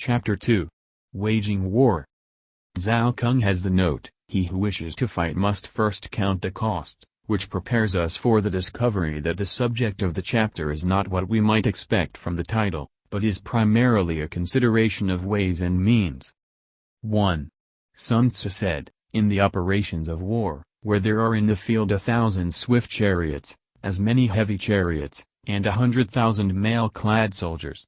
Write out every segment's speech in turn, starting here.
Chapter 2. Waging War. Zhao Kung has the note, he who wishes to fight must first count the cost, which prepares us for the discovery that the subject of the chapter is not what we might expect from the title, but is primarily a consideration of ways and means. 1. Sun Tzu said, in the operations of war, where there are in the field 1,000 swift chariots, as many heavy chariots, and 100,000 mail-clad soldiers.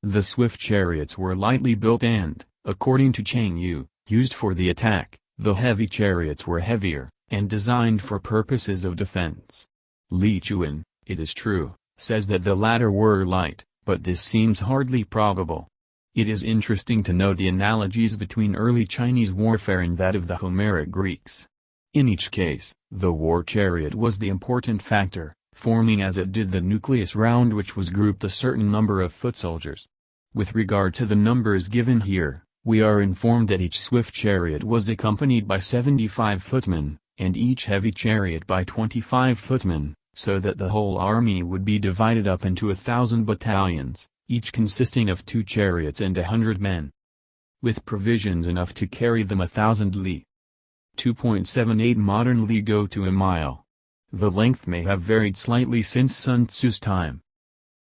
The swift chariots were lightly built and, according to Chang Yu, used for the attack. The heavy chariots were heavier, and designed for purposes of defense. Li Chuan, it is true, says that the latter were light, but this seems hardly probable. It is interesting to note the analogies between early Chinese warfare and that of the Homeric Greeks. In each case, the war chariot was the important factor, forming as it did the nucleus round which was grouped a certain number of foot soldiers. With regard to the numbers given here, we are informed that each swift chariot was accompanied by 75 footmen, and each heavy chariot by 25 footmen, so that the whole army would be divided up into 1,000 battalions, each consisting of 2 chariots and 100 men, with provisions enough to carry them 1,000 li. 2.78 modern li go to a mile. The length may have varied slightly since Sun Tzu's time.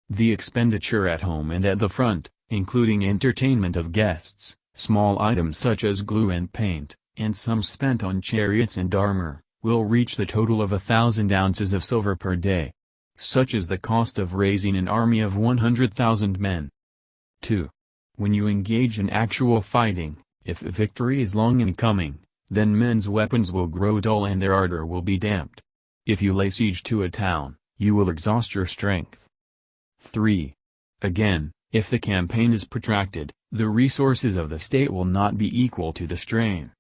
The expenditure at home and at the front, including entertainment of guests, small items such as glue and paint, and some spent on chariots and armor, will reach the total of 1,000 ounces of silver per day. Such is the cost of raising an army of 100,000 men. 2. When you engage in actual fighting, if victory is long in coming, then men's weapons will grow dull and their ardor will be damped. If you lay siege to a town, you will exhaust your strength. 3. Again, if the campaign is protracted, the resources of the state will not be equal to the strain.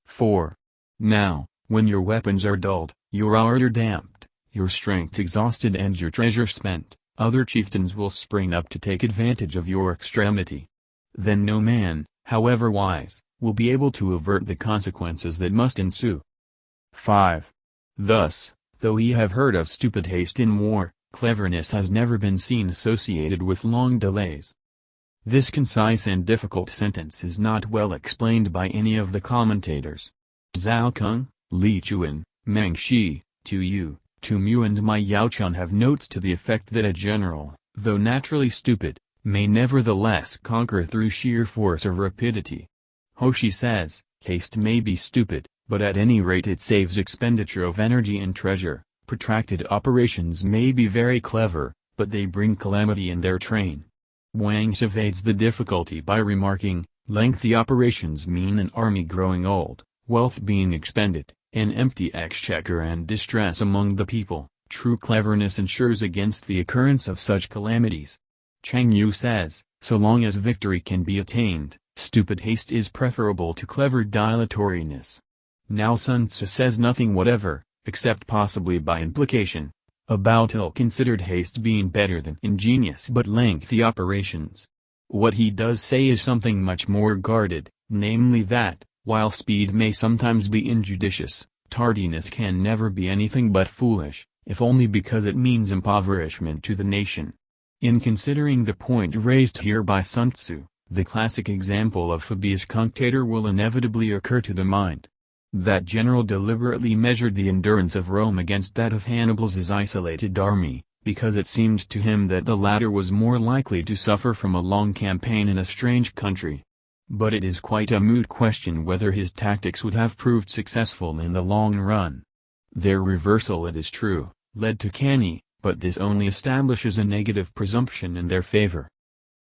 4. Now, when your weapons are dulled, your ardor damped, your strength exhausted and your treasure spent, other chieftains will spring up to take advantage of your extremity. Then no man, however wise, will be able to avert the consequences that must ensue. 5. Thus, though ye have heard of stupid haste in war, cleverness has never been seen associated with long delays. This concise and difficult sentence is not well explained by any of the commentators. Zhao Kung, Li Chuan, Meng Shi, Tu Yu, Tu Mu and Mai Yaochun have notes to the effect that a general, though naturally stupid, may nevertheless conquer through sheer force of rapidity. Hoshi says, haste may be stupid, but at any rate it saves expenditure of energy and treasure. Protracted operations may be very clever, but they bring calamity in their train. Wang evades the difficulty by remarking, lengthy operations mean an army growing old, wealth being expended, an empty exchequer and distress among the people. True cleverness ensures against the occurrence of such calamities. Chang Yu says, so long as victory can be attained, stupid haste is preferable to clever dilatoriness. Now Sun Tzu says nothing whatever, except possibly by implication, about ill-considered haste being better than ingenious but lengthy operations. What he does say is something much more guarded, namely that, while speed may sometimes be injudicious, tardiness can never be anything but foolish, if only because it means impoverishment to the nation. In considering the point raised here by Sun Tzu, the classic example of Fabius Cunctator will inevitably occur to the mind. That general deliberately measured the endurance of Rome against that of Hannibal's isolated army, because it seemed to him that the latter was more likely to suffer from a long campaign in a strange country. But it is quite a moot question whether his tactics would have proved successful in the long run. Their reversal, it is true, led to Cannae, but this only establishes a negative presumption in their favor.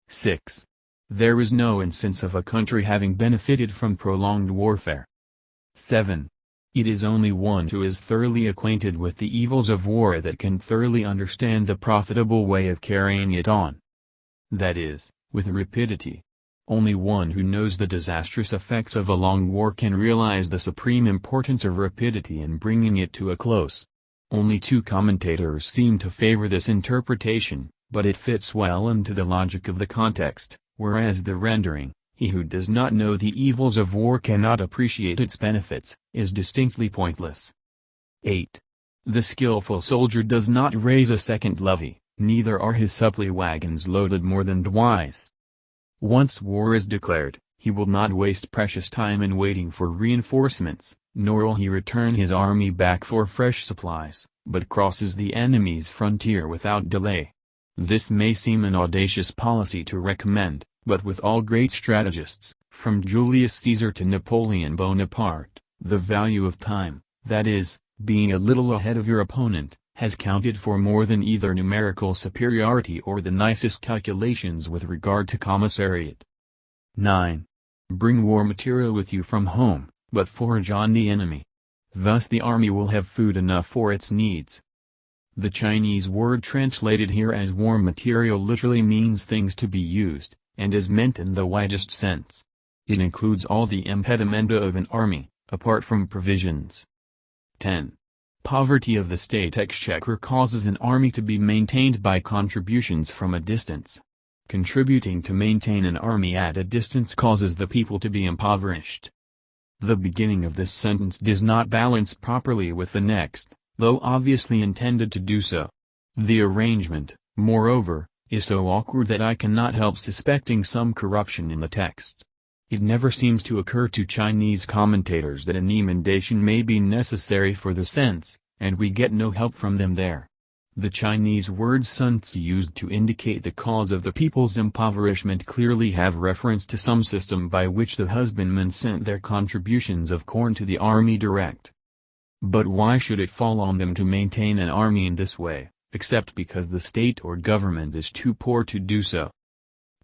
6. There is no instance of a country having benefited from prolonged warfare. 7. It is only one who is thoroughly acquainted with the evils of war that can thoroughly understand the profitable way of carrying it on. That is, with rapidity. Only one who knows the disastrous effects of a long war can realize the supreme importance of rapidity in bringing it to a close. Only 2 commentators seem to favor this interpretation, but it fits well into the logic of the context, whereas the rendering, he who does not know the evils of war cannot appreciate its benefits, is distinctly pointless. 8. The skillful soldier does not raise a second levy, neither are his supply wagons loaded more than twice. Once war is declared, he will not waste precious time in waiting for reinforcements, nor will he return his army back for fresh supplies, but crosses the enemy's frontier without delay. This may seem an audacious policy to recommend, but with all great strategists, from Julius Caesar to Napoleon Bonaparte, the value of time, that is, being a little ahead of your opponent, has counted for more than either numerical superiority or the nicest calculations with regard to commissariat. 9. Bring war material with you from home, but forage on the enemy. Thus the army will have food enough for its needs. The Chinese word translated here as war material literally means things to be used, and is meant in the widest sense. It includes all the impedimenta of an army, apart from provisions. 10. Poverty of the state exchequer causes an army to be maintained by contributions from a distance. Contributing to maintain an army at a distance causes the people to be impoverished. The beginning of this sentence does not balance properly with the next, though obviously intended to do so. The arrangement, moreover, is so awkward that I cannot help suspecting some corruption in the text. It never seems to occur to Chinese commentators that an emendation may be necessary for the sense, and we get no help from them there. The Chinese words Sun Tzu used to indicate the cause of the people's impoverishment clearly have reference to some system by which the husbandmen sent their contributions of corn to the army direct. But why should it fall on them to maintain an army in this way, except because the state or government is too poor to do so?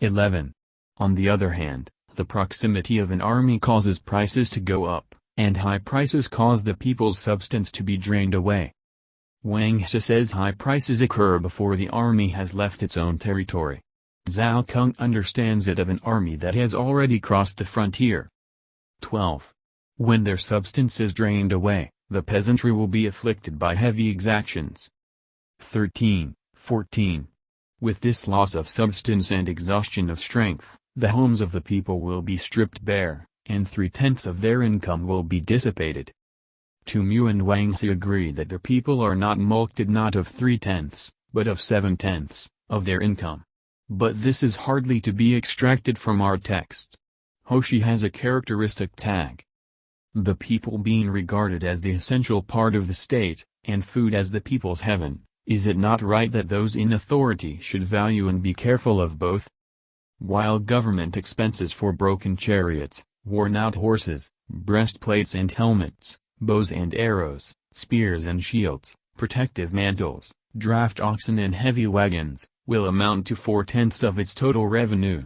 11. On the other hand, the proximity of an army causes prices to go up, and high prices cause the people's substance to be drained away. Wang He says high prices occur before the army has left its own territory. Zhao Kung understands it of an army that has already crossed the frontier. 12. When their substance is drained away, the peasantry will be afflicted by heavy exactions. 13, 14. With this loss of substance and exhaustion of strength, the homes of the people will be stripped bare, and 3/10 of their income will be dissipated. Tu Mu and Wang He agree that the people are not mulcted not of 3/10, but of 7/10, of their income. But this is hardly to be extracted from our text. Hoshi has a characteristic tag. The people being regarded as the essential part of the state, and food as the people's heaven, is it not right that those in authority should value and be careful of both? While government expenses for broken chariots, worn-out horses, breastplates and helmets, bows and arrows, spears and shields, protective mantles, draft oxen and heavy wagons, will amount to 4/10 of its total revenue.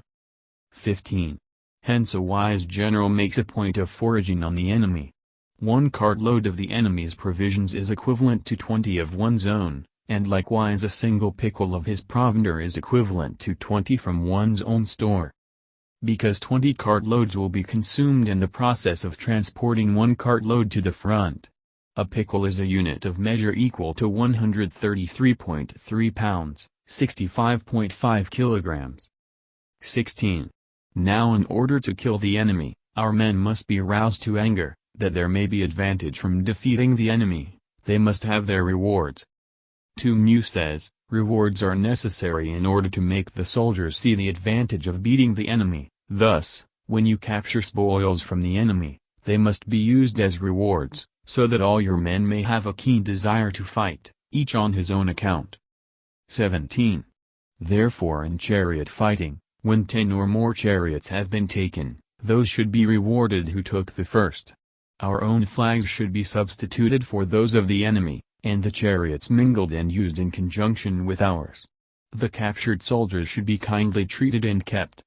15. Hence a wise general makes a point of foraging on the enemy. 1 cartload of the enemy's provisions is equivalent to 20 of one's own, and likewise a single pickle of his provender is equivalent to 20 from one's own store. Because 20 cartloads will be consumed in the process of transporting 1 cartload to the front. A pickle is a unit of measure equal to 133.3 pounds, 65.5 kilograms. 16. Now in order to kill the enemy, our men must be roused to anger, that there may be advantage from defeating the enemy, they must have their rewards. Tu Mu says, rewards are necessary in order to make the soldiers see the advantage of beating the enemy. Thus, when you capture spoils from the enemy, they must be used as rewards, so that all your men may have a keen desire to fight, each on his own account. 17. Therefore in chariot fighting, when 10 or more chariots have been taken, those should be rewarded who took the first. Our own flags should be substituted for those of the enemy, and the chariots mingled and used in conjunction with ours. The captured soldiers should be kindly treated and kept.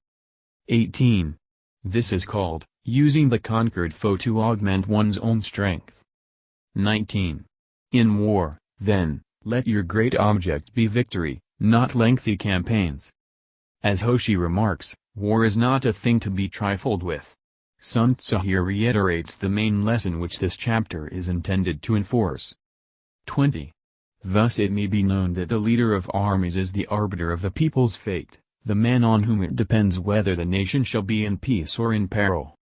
18. This is called, using the conquered foe to augment one's own strength. 19. In war, then, let your great object be victory, not lengthy campaigns. As Hoshi remarks, war is not a thing to be trifled with. Sun Tzu here reiterates the main lesson which this chapter is intended to enforce. 20. Thus it may be known that the leader of armies is the arbiter of a people's fate, the man on whom it depends whether the nation shall be in peace or in peril.